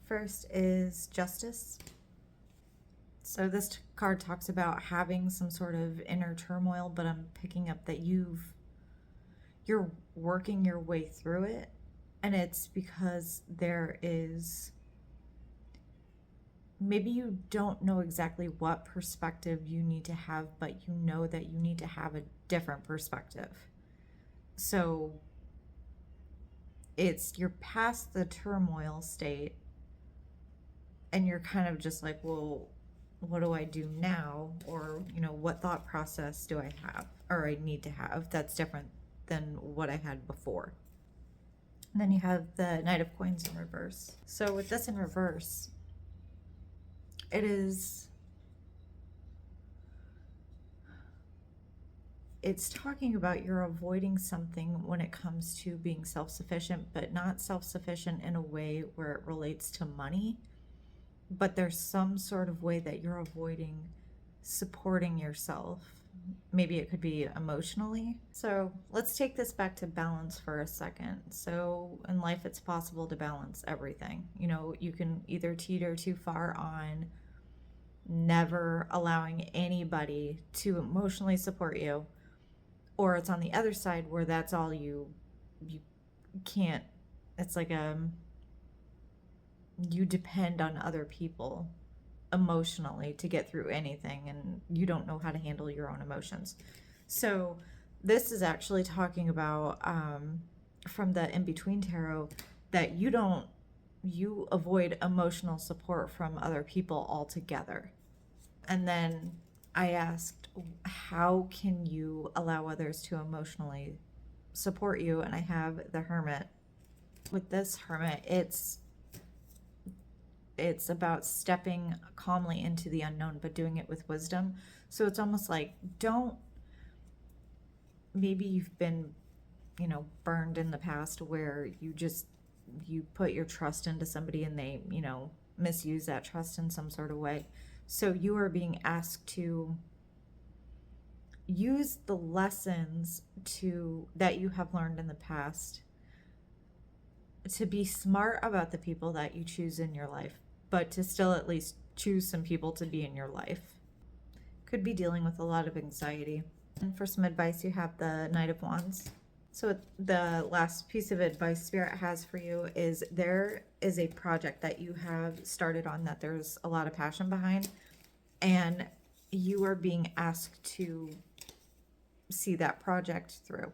First is Justice. So this card talks about having some sort of inner turmoil, but I'm picking up that you're working your way through it, and it's because there is, maybe you don't know exactly what perspective you need to have, but you know that you need to have a different perspective. So it's, you're past the turmoil state and you're kind of just like, well, what do I do now? Or, what thought process do I have or I need to have that's different than what I had before? And then you have the Knight of Coins in reverse. So with this in reverse, it's talking about you're avoiding something when it comes to being self-sufficient, but not self-sufficient in a way where it relates to money, but there's some sort of way that you're avoiding supporting yourself. Maybe it could be emotionally. So let's take this back to balance for a second. So in life, it's possible to balance everything. You can either teeter too far on never allowing anybody to emotionally support you, or it's on the other side where that's all you can't, it's like you depend on other people emotionally to get through anything, and you don't know how to handle your own emotions. So this is actually talking about from the In-Between Tarot, that you avoid emotional support from other people altogether. And then I asked, how can you allow others to emotionally support you? And I have the Hermit. With this Hermit, it's about stepping calmly into the unknown, but doing it with wisdom. So it's almost like, maybe you've been, burned in the past where you put your trust into somebody and they, misuse that trust in some sort of way. So you are being asked to use the lessons that you have learned in the past to be smart about the people that you choose in your life, but to still at least choose some people to be in your life. Could be dealing with a lot of anxiety. And for some advice, you have the Knight of Wands. So the last piece of advice Spirit has for you is, there is a project that you have started on that there's a lot of passion behind, and you are being asked to see that project through.